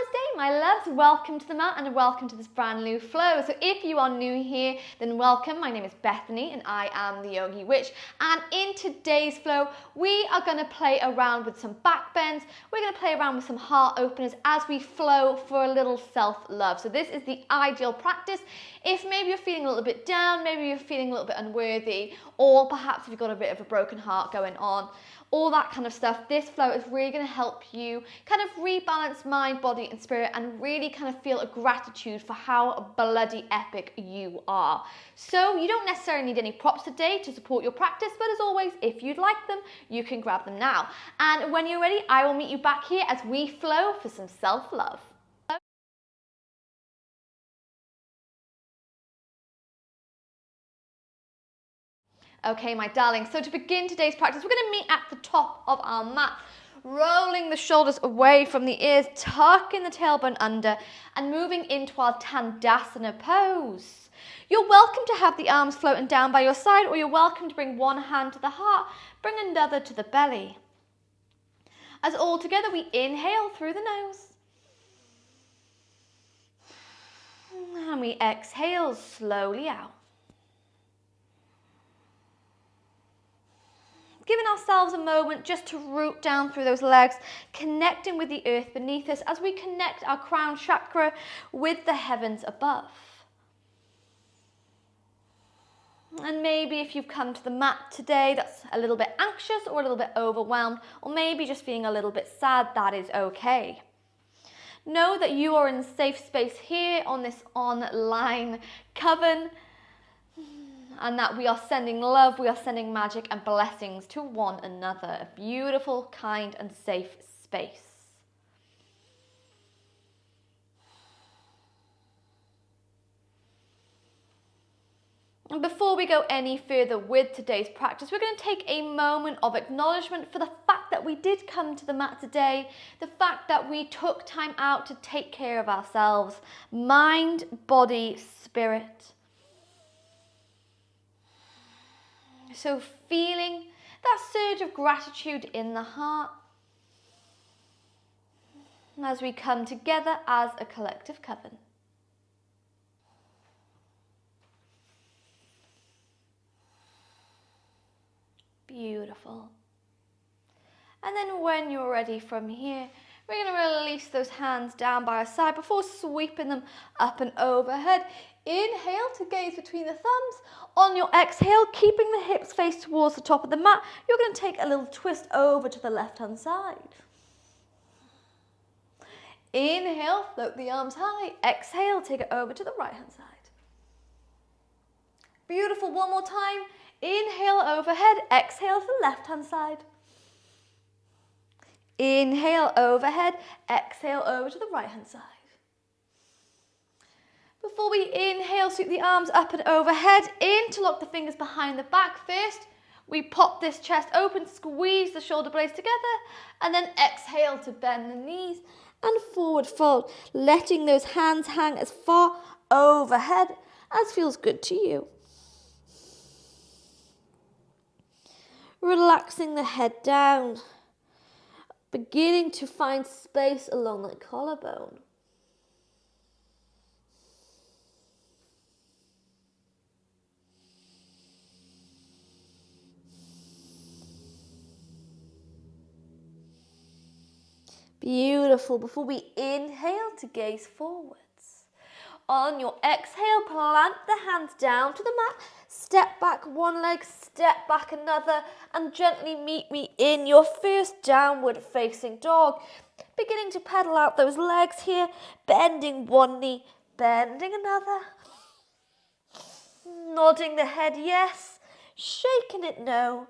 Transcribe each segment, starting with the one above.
Namaste, my loves. Welcome to the mat and welcome to this brand new flow. So if you are new here, then welcome. My name is Bethany and I am the Yogi Witch. And in today's flow, we are going to play around with some back bends. We're going to play around with some heart openers as we flow for a little self-love. So this is the ideal practice if maybe you're feeling a little bit down, maybe you're feeling a little bit unworthy, or perhaps you've got a bit of a broken heart going on. All that kind of stuff. This flow is really going to help you kind of rebalance mind, body and spirit and really kind of feel a gratitude for how bloody epic you are. So you don't necessarily need any props today to support your practice, but as always, if you'd like them, you can grab them now. And when you're ready, I will meet you back here as we flow for some self-love. Okay, my darling, so to begin today's practice, we're going to meet at the top of our mat, rolling the shoulders away from the ears, tucking the tailbone under, and moving into our Tandasana Pose. You're welcome to have the arms floating down by your side, or you're welcome to bring one hand to the heart, bring another to the belly. As all together, we inhale through the nose. And we exhale slowly out. Giving ourselves a moment just to root down through those legs, connecting with the earth beneath us as we connect our crown chakra with the heavens above. And maybe if you've come to the mat today that's a little bit anxious or a little bit overwhelmed, or maybe just feeling a little bit sad, that is okay. Know that you are in a safe space here on this online coven, and that we are sending love, we are sending magic and blessings to one another. A beautiful, kind and safe space. And before we go any further with today's practice, we're going to take a moment of acknowledgement for the fact that we did come to the mat today, the fact that we took time out to take care of ourselves, mind, body, spirit. So feeling that surge of gratitude in the heart as we come together as a collective coven. Beautiful. And then when you're ready from here, we're going to release those hands down by our side before sweeping them up and overhead. Inhale to gaze between the thumbs. On your exhale, keeping the hips face towards the top of the mat, you're going to take a little twist over to the left-hand side. Inhale, float the arms high. Exhale, take it over to the right-hand side. Beautiful. One more time. Inhale overhead. Exhale to the left-hand side. Inhale overhead. Exhale over to the right-hand side. Before we inhale, sweep the arms up and overhead, interlock the fingers behind the back. First, we pop this chest open, squeeze the shoulder blades together, and then exhale to bend the knees and forward fold, letting those hands hang as far overhead as feels good to you. Relaxing the head down, beginning to find space along the collarbone. Beautiful. Before we inhale to gaze forwards. On your exhale, plant the hands down to the mat. Step back one leg, step back another, and gently meet me in your first downward facing dog. Beginning to pedal out those legs here, bending one knee, bending another. Nodding the head yes, shaking it no.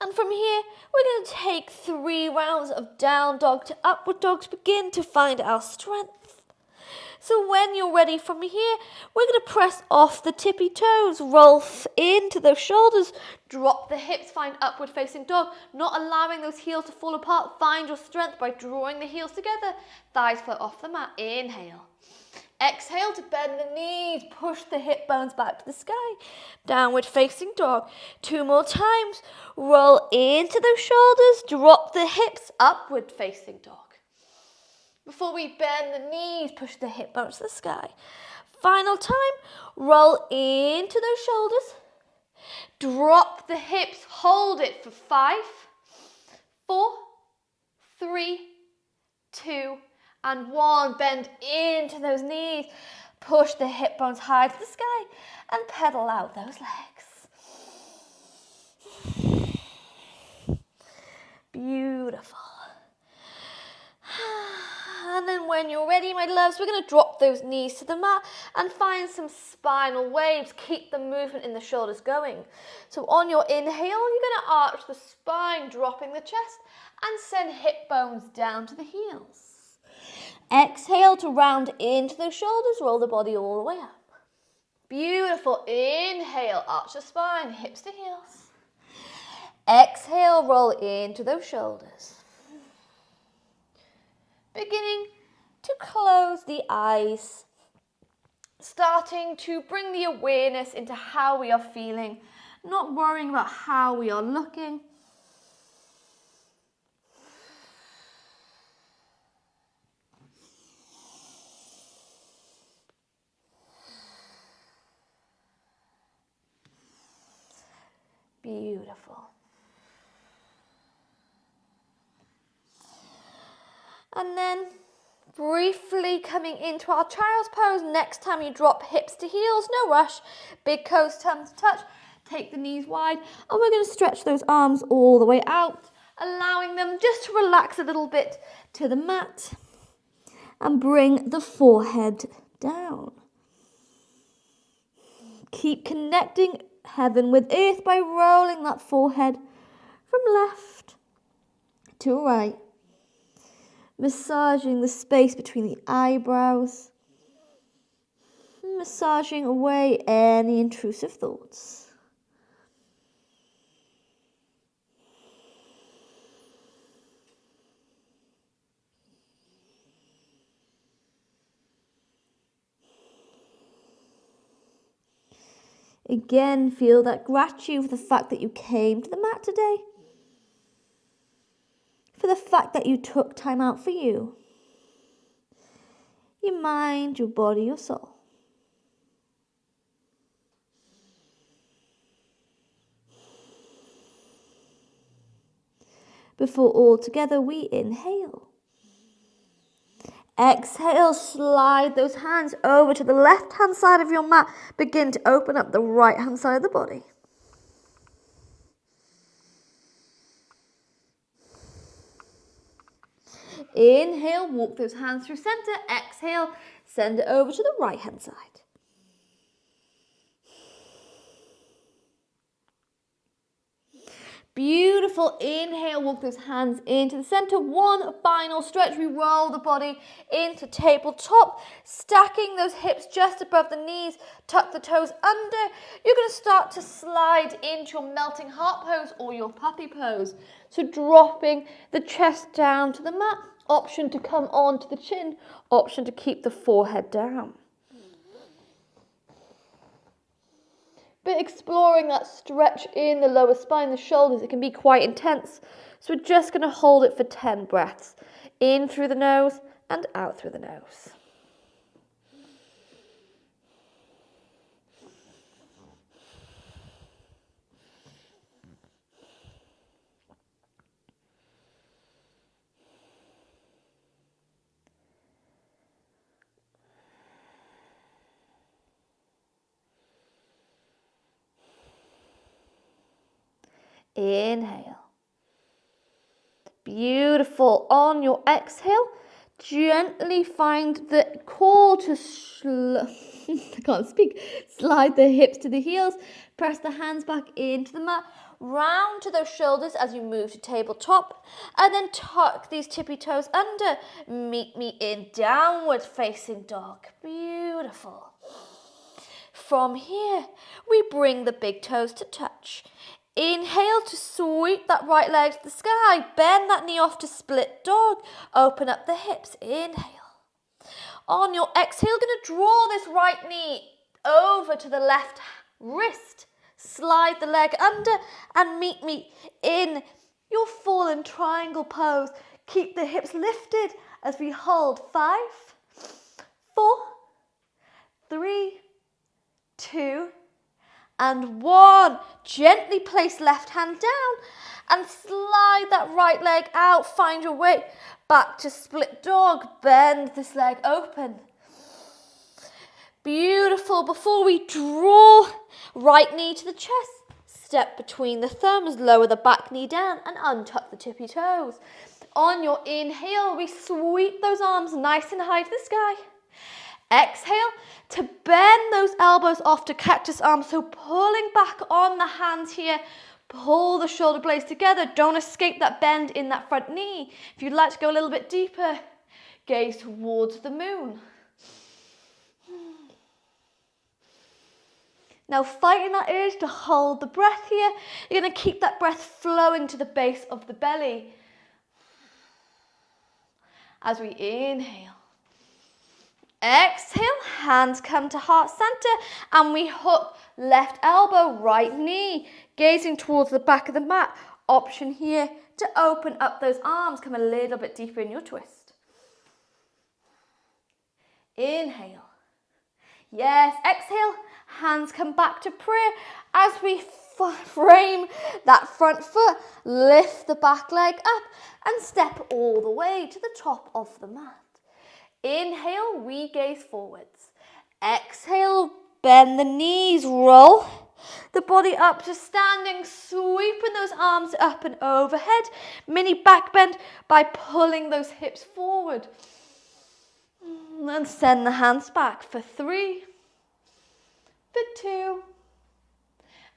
And from here, we're going to take 3 rounds of down dog to upward dog to begin to find our strength. So when you're ready from here, we're going to press off the tippy toes, roll into those shoulders, drop the hips, find upward facing dog, not allowing those heels to fall apart. Find your strength by drawing the heels together. Thighs float off the mat. Inhale. Exhale to bend the knees, push the hip bones back to the sky. Downward facing dog. 2 more times. Roll into those shoulders, drop the hips, upward facing dog. Before we bend the knees, push the hip bones to the sky. Final time, roll into those shoulders, drop the hips, hold it for 5, 4, 3, 2, and 1. Bend into those knees, push the hip bones high to the sky, and pedal out those legs. Beautiful. And then when you're ready, my loves, we're going to drop those knees to the mat and find some spinal waves. Keep the movement in the shoulders going. So on your inhale, you're going to arch the spine, dropping the chest, and send hip bones down to the heels. Exhale to round into those shoulders, roll the body all the way up. Beautiful. Inhale, arch the spine, hips to heels. Exhale, roll into those shoulders. Beginning to close the eyes, starting to bring the awareness into how we are feeling, not worrying about how we are looking. Beautiful. And then briefly coming into our child's pose. Next time you drop hips to heels, no rush. Big toes turn to touch. Take the knees wide. And we're going to stretch those arms all the way out, allowing them just to relax a little bit to the mat. And bring the forehead down. Keep connecting heaven with earth by rolling that forehead from left to right. Massaging the space between the eyebrows. Massaging away any intrusive thoughts. Again, feel that gratitude for the fact that you came to the mat today. For the fact that you took time out for you. Your mind, your body, your soul. Before all together we inhale. Exhale, slide those hands over to the left-hand side of your mat. Begin to open up the right-hand side of the body. Inhale, walk those hands through center. Exhale, send it over to the right-hand side. Beautiful. Inhale, walk those hands into the center. One final stretch. We roll the body into tabletop, stacking those hips just above the knees. Tuck the toes under. You're going to start to slide into your melting heart pose or your puppy pose. So dropping the chest down to the mat. Option to come onto the chin. Option to keep the forehead down. But exploring that stretch in the lower spine, the shoulders, it can be quite intense. So we're just going to hold it for 10 breaths. In through the nose and out through the nose. Inhale. Beautiful. On your exhale, gently find the core to I can't speak. Slide the hips to the heels. Press the hands back into the mat. Round to those shoulders as you move to tabletop. And then tuck these tippy toes under. Meet me in downward facing dog. Beautiful. From here, we bring the big toes to touch. Inhale to sweep that right leg to the sky. Bend that knee off to split dog. Open up the hips. Inhale. On your exhale, going to draw this right knee over to the left wrist. Slide the leg under and meet me in your fallen triangle pose. Keep the hips lifted as we hold 5, 4, 3, 2, and 1. Gently place left hand down and slide that right leg out. Find your way back to split dog. Bend this leg open. Beautiful. Before we draw, right knee to the chest, step between the thumbs, lower the back knee down and untuck the tippy toes. On your inhale, we sweep those arms nice and high to the sky. Exhale to bend those elbows off to cactus arms. So pulling back on the hands here, pull the shoulder blades together. Don't escape that bend in that front knee. If you'd like to go a little bit deeper, gaze towards the moon. Now fighting that urge to hold the breath here, you're going to keep that breath flowing to the base of the belly. As we inhale. Exhale, hands come to heart center and we hook left elbow, right knee, gazing towards the back of the mat. Option here to open up those arms, come a little bit deeper in your twist. Inhale. Yes, exhale, hands come back to prayer as we frame that front foot, lift the back leg up and step all the way to the top of the mat. Inhale, we gaze forwards. Exhale, bend the knees, roll the body up to standing, sweeping those arms up and overhead. Mini back bend by pulling those hips forward. And send the hands back for 3, for 2,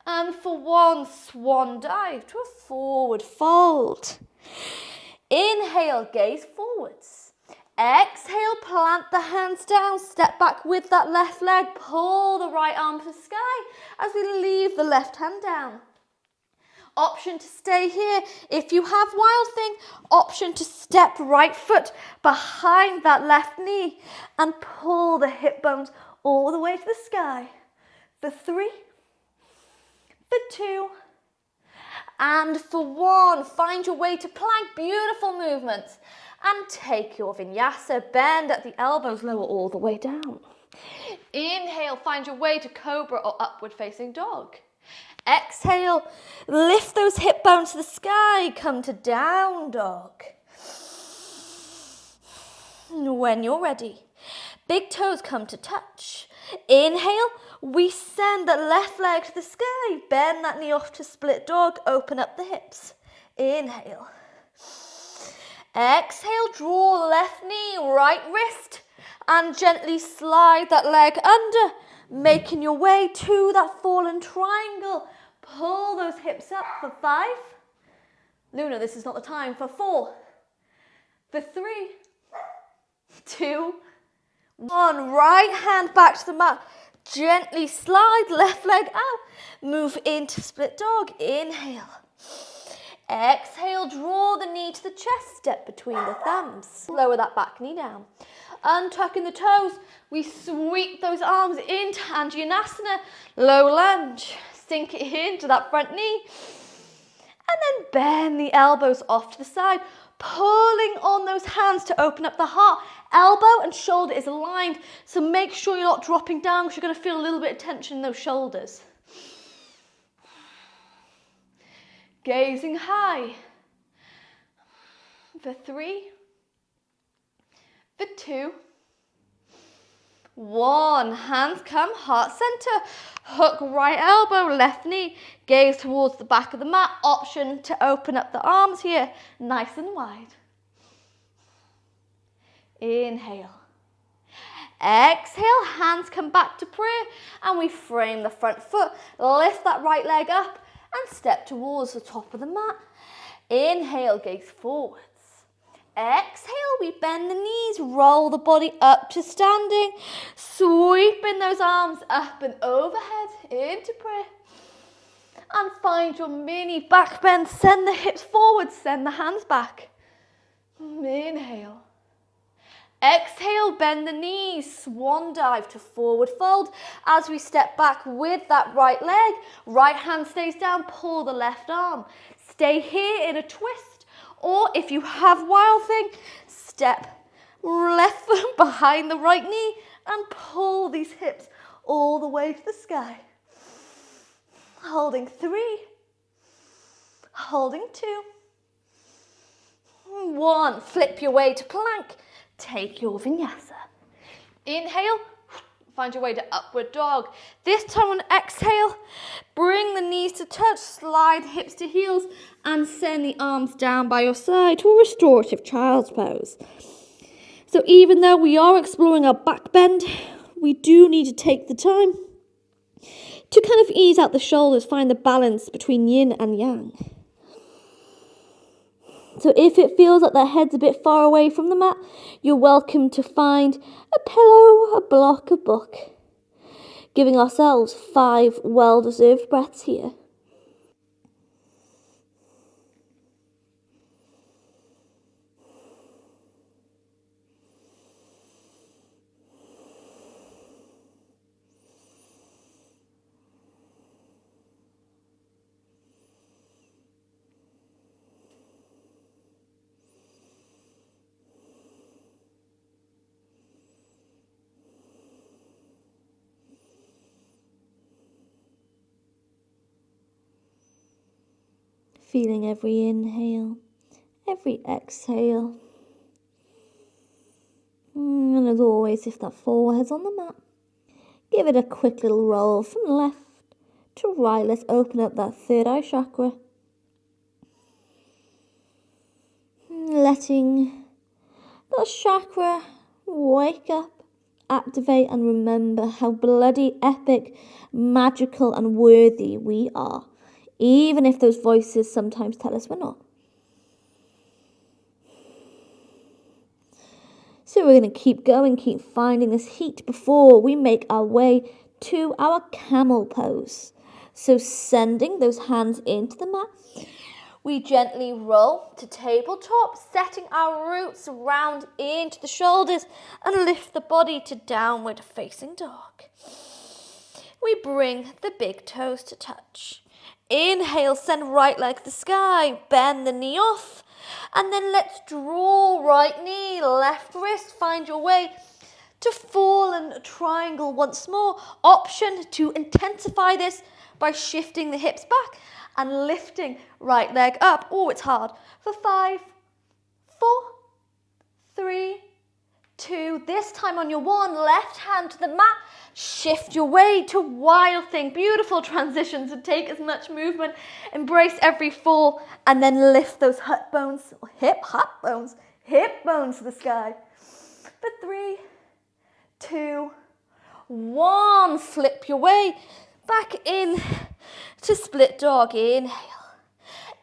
and for 1. Swan dive to a forward fold. Inhale, gaze forwards. Exhale, plant the hands down, step back with that left leg, pull the right arm to the sky as we leave the left hand down. Option to stay here. If you have wild thing, option to step right foot behind that left knee and pull the hip bones all the way to the sky. For 3, for 2, and for 1. Find your way to plank. Beautiful movements. And take your vinyasa. Bend at the elbows, lower all the way down. Inhale, find your way to cobra or upward facing dog. Exhale, lift those hip bones to the sky. Come to down dog. When you're ready, big toes come to touch. Inhale, we send that left leg to the sky. Bend that knee off to split dog. Open up the hips. Inhale. Exhale, draw the left knee, right wrist, and gently slide that leg under, making your way to that fallen triangle. Pull those hips up for 5. Luna, this is not the time. For 4, for 3, 2, 1. Right hand back to the mat. Gently slide left leg out. Move into split dog. Inhale. Exhale, draw the knee to the chest, step between the thumbs. Lower that back knee down. Untucking the toes, we sweep those arms into Anjaneyasana, low lunge. Sink it into that front knee. And then bend the elbows off to the side, pulling on those hands to open up the heart. Elbow and shoulder is aligned, so make sure you're not dropping down because you're going to feel a little bit of tension in those shoulders. Gazing high. For 3, for 2, 1. Hands come, heart center. Hook right elbow, left knee. Gaze towards the back of the mat. Option to open up the arms here, nice and wide. Inhale. Exhale, hands come back to prayer and we frame the front foot. Lift that right leg up and step towards the top of the mat. Inhale, gaze forwards. Exhale, we bend the knees, roll the body up to standing, sweeping those arms up and overhead into prayer. And find your mini back bend, send the hips forward, send the hands back. Inhale. Exhale, bend the knees, swan dive to forward fold. As we step back with that right leg, right hand stays down, pull the left arm. Stay here in a twist, or if you have wild thing, step left foot behind the right knee and pull these hips all the way to the sky. Holding 3, holding 2, 1. Flip your way to plank. Take your vinyasa. Inhale, find your way to upward dog. This time on exhale, bring the knees to touch, slide the hips to heels, and send the arms down by your side to a restorative child's pose. So even though we are exploring our back bend, we do need to take the time to kind of ease out the shoulders, find the balance between yin and yang. So if it feels like the head's a bit far away from the mat, you're welcome to find a pillow, a block, a book. Giving ourselves 5 well-deserved breaths here. Feeling every inhale, every exhale. And as always, if that forehead's on the mat, give it a quick little roll from left to right. Let's open up that third eye chakra. Letting that chakra wake up, activate, and remember how bloody epic, magical, and worthy we are. Even if those voices sometimes tell us we're not. So we're going to keep going, keep finding this heat before we make our way to our camel pose. So sending those hands into the mat, we gently roll to tabletop, setting our roots round into the shoulders and lift the body to downward facing dog. We bring the big toes to touch. Inhale, send right leg to the sky, bend the knee off, and then let's draw right knee, left wrist, find your way to fallen triangle once more. Option to intensify this by shifting the hips back and lifting right leg up. Oh, it's hard. For 5, 4, 3, 2. This time on your 1, left hand to the mat. Shift your way to wild thing. Beautiful transition. So take as much movement. Embrace every fall. And then lift those hip bones to the sky. For 3, 2, 1. Flip your way back in to split dog. Inhale.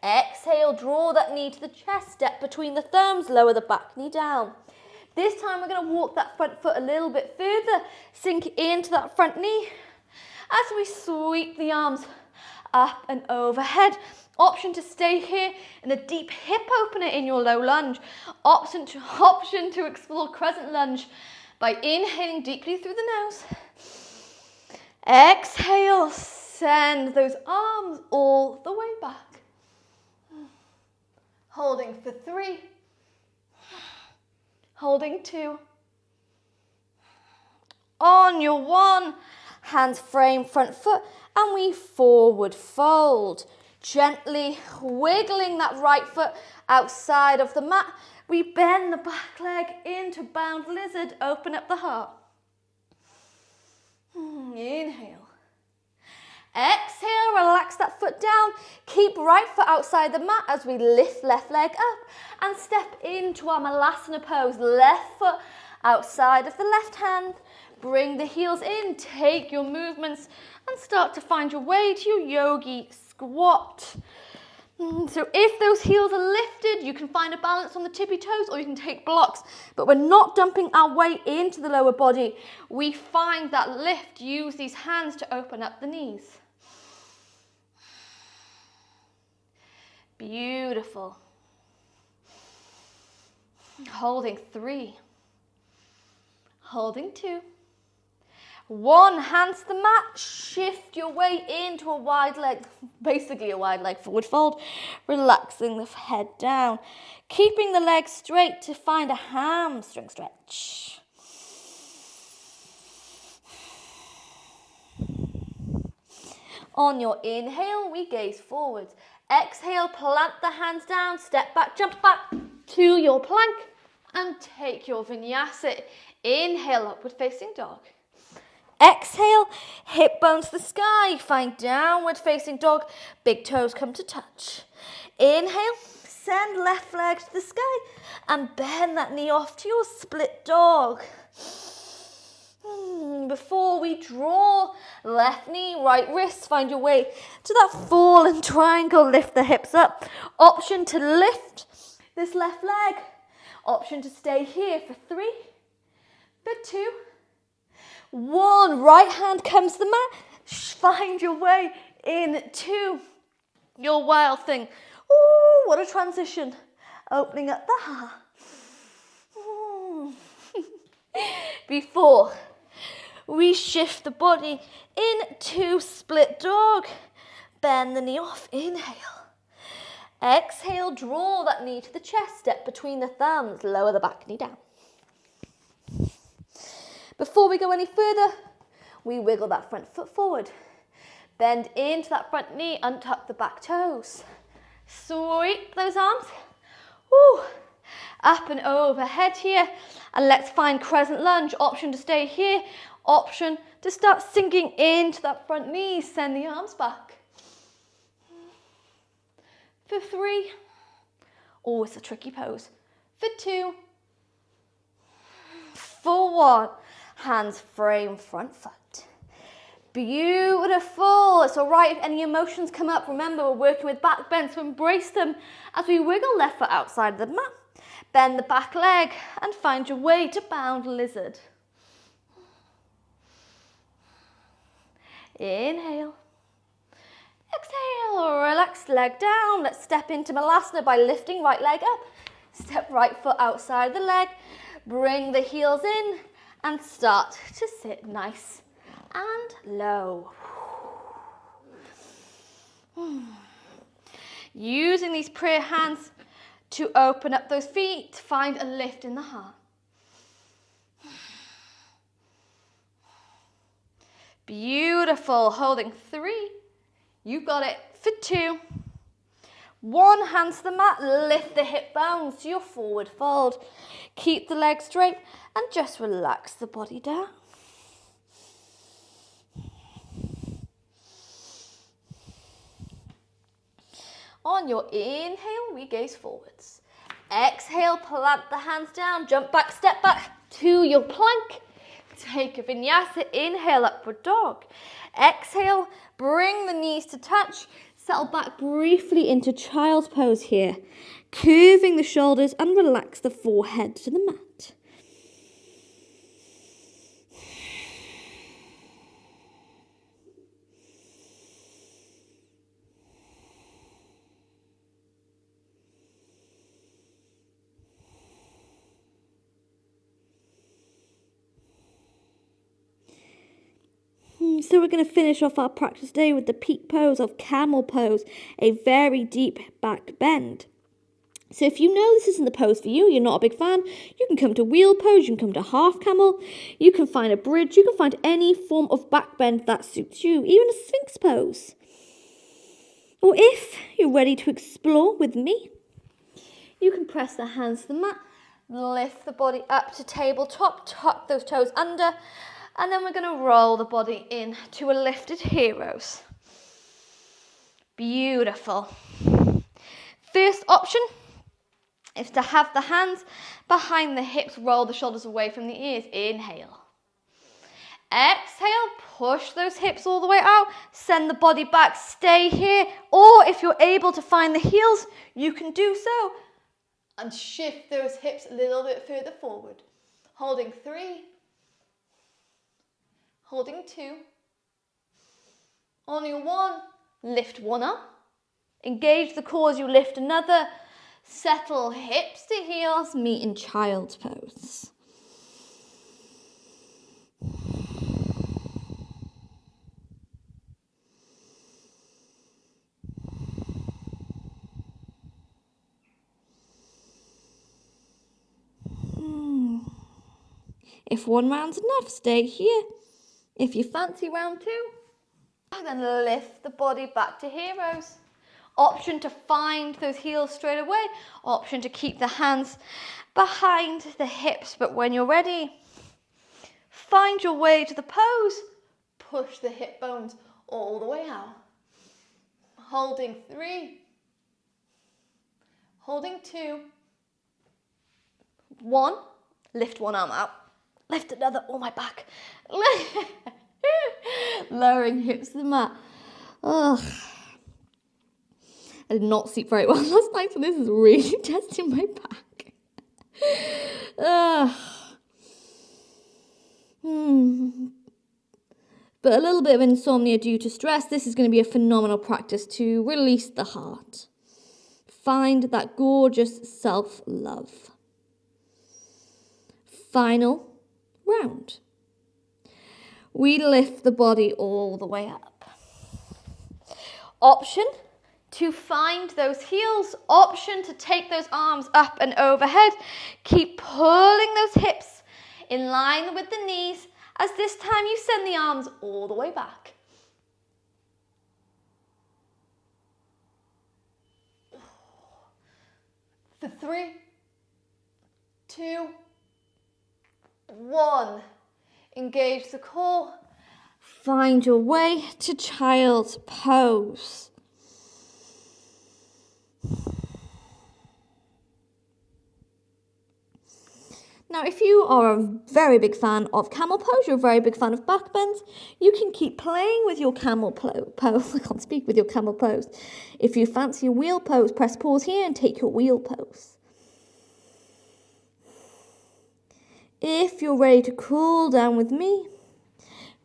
Exhale. Draw that knee to the chest. Step between the thumbs. Lower the back knee down. This time we're going to walk that front foot a little bit further, sink into that front knee as we sweep the arms up and overhead. Option to stay here in a deep hip opener in your low lunge. Option to explore crescent lunge by inhaling deeply through the nose. Exhale, send those arms all the way back. Holding for 3. Holding 2. On your 1, hands frame front foot, and we forward fold. Gently wiggling that right foot outside of the mat. We bend the back leg into bound lizard, open up the heart. Inhale. Exhale, relax that foot down. Keep right foot outside the mat as we lift left leg up and step into our Tandasana Pose. Left foot outside of the left hand. Bring the heels in, take your movements and start to find your way to your yogi squat. So if those heels are lifted, you can find a balance on the tippy toes or you can take blocks, but we're not dumping our weight into the lower body. We find that lift, use these hands to open up the knees. Beautiful. Holding 3, holding 2. 1, hands to the mat, shift your way into a wide leg, basically a wide leg forward fold, relaxing the head down, keeping the legs straight to find a hamstring stretch. On your inhale, we gaze forwards. Exhale, plant the hands down, step back, jump back to your plank and take your vinyasa. Inhale, upward facing dog. Exhale, hip bones to the sky, find downward facing dog, big toes come to touch. Inhale, send left leg to the sky and bend that knee off to your split dog. Before we draw, left knee, right wrist, find your way to that fallen triangle, lift the hips up. Option to lift this left leg. Option to stay here for 3, for 2, 1. Right hand comes to the mat. Find your way into your wild thing. Oh, what a transition. Opening up the heart. Before we shift the body into split dog. Bend the knee off. Inhale. Exhale, draw that knee to the chest. Step between the thumbs. Lower the back knee down. Before we go any further, we wiggle that front foot forward. Bend into that front knee, untuck the back toes. Sweep those arms. Woo. Up and overhead here. And let's find Crescent Lunge. Option to stay here. Option to start sinking into that front knee. Send the arms back. For 3. Oh, it's a tricky pose. For 2. For 1. Hands frame front foot. Beautiful. It's all right if any emotions come up. Remember, we're working with back bend, so embrace them as we wiggle left foot outside of the mat. Bend the back leg and find your way to bound lizard. Inhale. Exhale. Relax leg down. Let's step into Malasana by lifting right leg up. Step right foot outside the leg. Bring the heels in. And start to sit nice and low. Using these prayer hands to open up those feet, find a lift in the heart. Beautiful. Holding 3. You got it. For 2. 1, hands to the mat, lift the hip bones to your forward fold. Keep the legs straight and just relax the body down. On your inhale, we gaze forwards. Exhale, plant the hands down, jump back, step back to your plank. Take a vinyasa, inhale, upward dog. Exhale, bring the knees to touch. Settle back briefly into child's pose here, curving the shoulders and relax the forehead to the mat. So we're going to finish off our practice day with the peak pose of Camel Pose, a very deep back bend. So if you know this isn't the pose for you, you're not a big fan, you can come to wheel pose, you can come to half camel, you can find a bridge, you can find any form of back bend that suits you, even a Sphinx pose. Or if you're ready to explore with me, you can press the hands to the mat, lift the body up to tabletop, tuck those toes under, and then we're going to roll the body in to a lifted heroes. Beautiful. First option is to have the hands behind the hips, roll the shoulders away from the ears. Inhale. Exhale, push those hips all the way out, send the body back, stay here, or if you're able to find the heels, you can do so. And shift those hips a little bit further forward. Holding 3. Holding 2. On your 1, lift 1 up. Engage the core as you lift another. Settle hips to heels, meet in child's pose. If one round's enough, stay here. If you fancy round 2, then lift the body back to heroes. Option to find those heels straight away. Option to keep the hands behind the hips. But when you're ready, find your way to the pose. Push the hip bones all the way out. Holding 3. Holding 2. 1. Lift one arm out. Lift another. Oh, my back. Lowering hips to the mat. Ugh. I did not sleep very well last night, so this is really testing my back. But a little bit of insomnia due to stress, this is going to be a phenomenal practice to release the heart. Find that gorgeous self-love. Final round. We lift the body all the way up. Option to find those heels. Option to take those arms up and overhead. Keep pulling those hips in line with the knees as this time you send the arms all the way back. For 3, 2, 1. Engage the core. Find your way to child's pose. Now, if you are a very big fan of camel pose, you're a very big fan of back bends, you can keep playing with your camel pose. I can't speak with your camel pose. If you fancy a wheel pose, press pause here and take your wheel pose. If you're ready to cool down with me,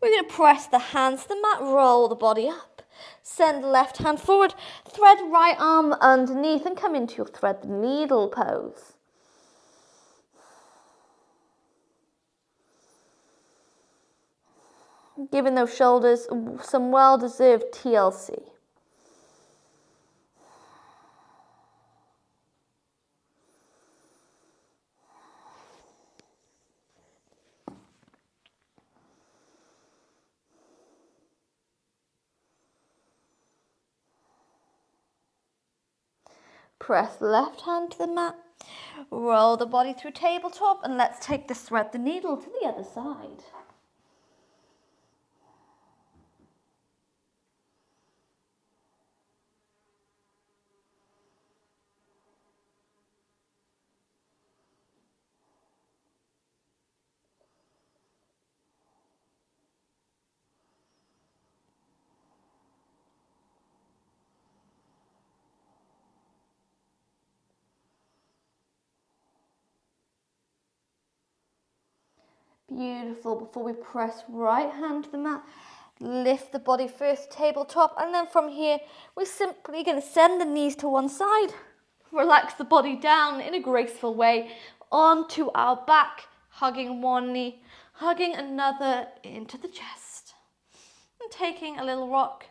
we're going to press the hands to the mat, roll the body up, send the left hand forward, thread right arm underneath and come into your thread the needle pose. Giving those shoulders some well-deserved TLC. Press the left hand to the mat, roll the body through tabletop, and let's take the thread the needle to the other side. Beautiful. Before we press right hand to the mat, lift the body first, tabletop, and then from here, we're simply going to send the knees to one side. Relax the body down in a graceful way onto our back, hugging one knee, hugging another into the chest, and taking a little rock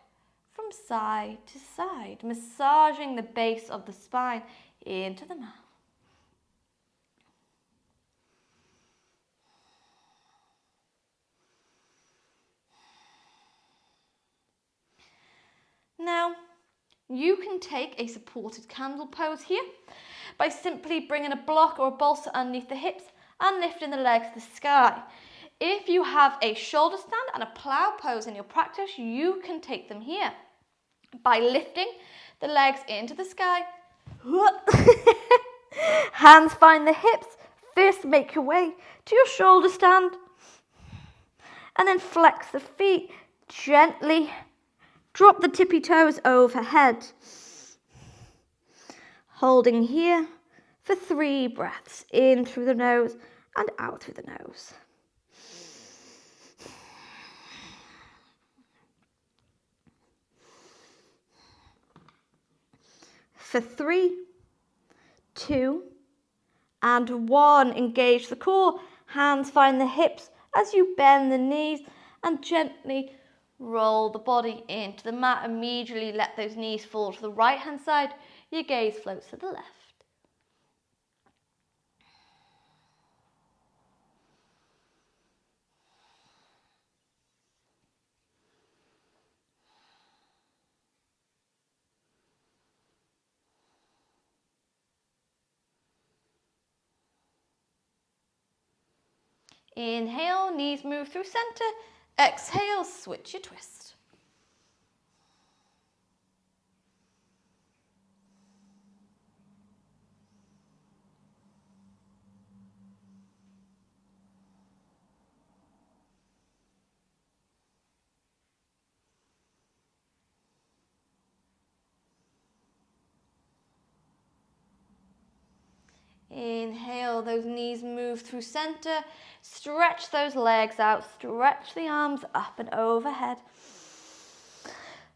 from side to side, massaging the base of the spine into the mat. Now, you can take a supported candle pose here by simply bringing a block or a bolster underneath the hips and lifting the legs to the sky. If you have a shoulder stand and a plow pose in your practice, you can take them here by lifting the legs into the sky. Hands find the hips. First, make your way to your shoulder stand and then flex the feet gently. Drop the tippy toes overhead. Holding here for 3 breaths. In through the nose and out through the nose. For 3, 2, and 1. Engage the core. Hands find the hips as you bend the knees and gently roll the body into the mat. Immediately let those knees fall to the right hand side. Your gaze floats to the left. Inhale, knees move through center. Exhale, switch your twist. Inhale, those knees move through center. Stretch those legs out. Stretch the arms up and overhead.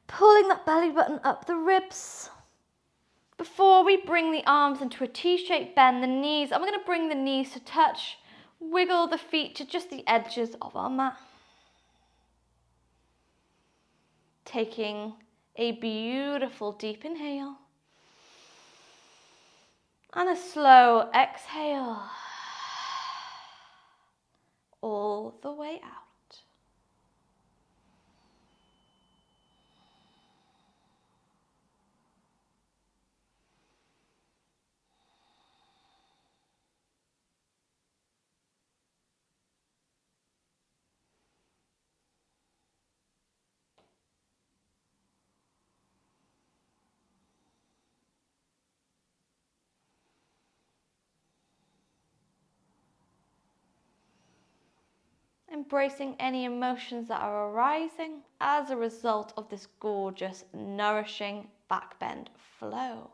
Pulling that belly button up the ribs. Before we bring the arms into a T-shaped bend the knees, I'm going to bring the knees to touch. Wiggle the feet to just the edges of our mat. Taking a beautiful deep inhale. And a slow exhale. All the way out. Embracing any emotions that are arising as a result of this gorgeous, nourishing back bend flow.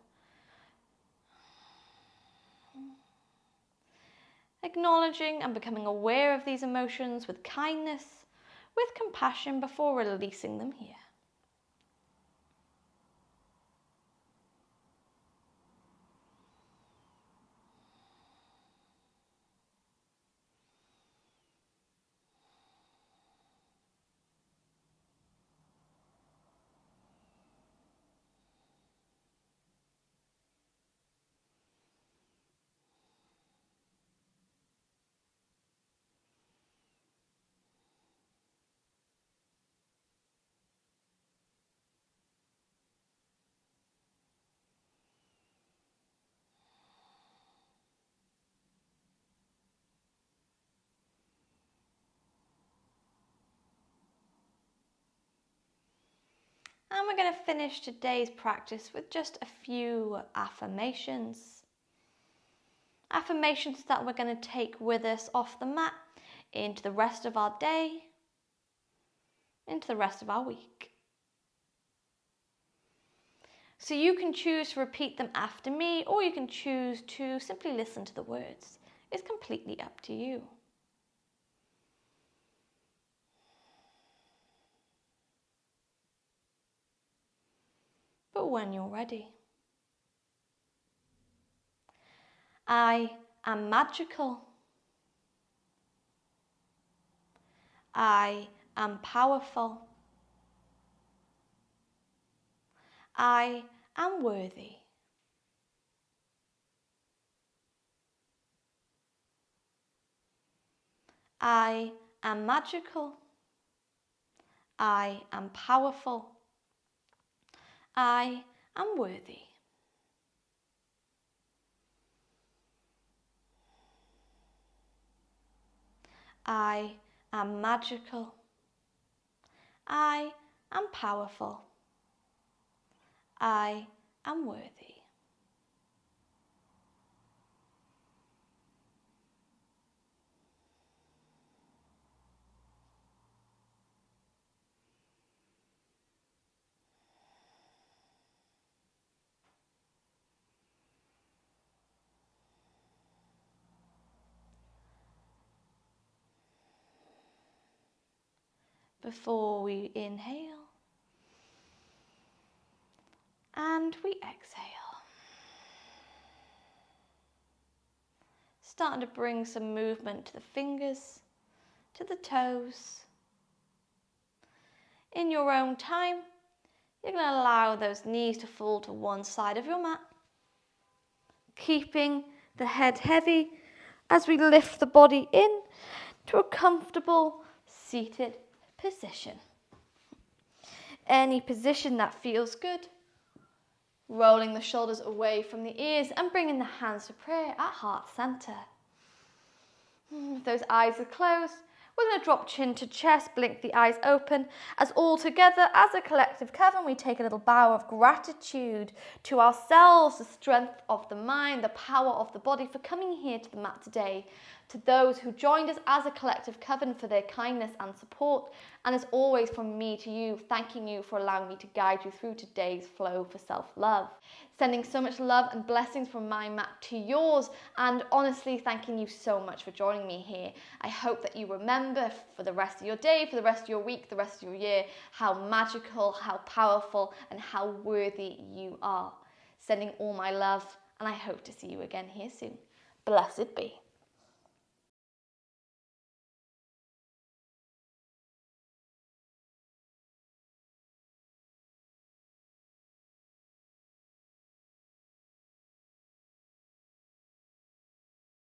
Acknowledging and becoming aware of these emotions with kindness, with compassion before releasing them here. And we're going to finish today's practice with just a few affirmations. Affirmations that we're going to take with us off the mat into the rest of our day, into the rest of our week. So you can choose to repeat them after me, or you can choose to simply listen to the words. It's completely up to you. But when you're ready. I am magical. I am powerful. I am worthy. I am magical. I am powerful. I am worthy. I am magical. I am powerful. I am worthy. Before we inhale and we exhale. Starting to bring some movement to the fingers, to the toes. In your own time, you're going to allow those knees to fall to one side of your mat, keeping the head heavy as we lift the body in to a comfortable seated position. Any position that feels good. Rolling the shoulders away from the ears and bringing the hands to prayer at heart center. If those eyes are closed, we're going to drop chin to chest, blink the eyes open, as all together, as a collective coven, we take a little bow of gratitude to ourselves, the strength of the mind, the power of the body for coming here to the mat today, to those who joined us as a collective coven for their kindness and support, and as always from me to you, thanking you for allowing me to guide you through today's flow for self-love. Sending so much love and blessings from my mat to yours, and honestly thanking you so much for joining me here. I hope that you remember for the rest of your day, for the rest of your week, the rest of your year, how magical, how powerful, and how worthy you are. Sending all my love, and I hope to see you again here soon. Blessed be.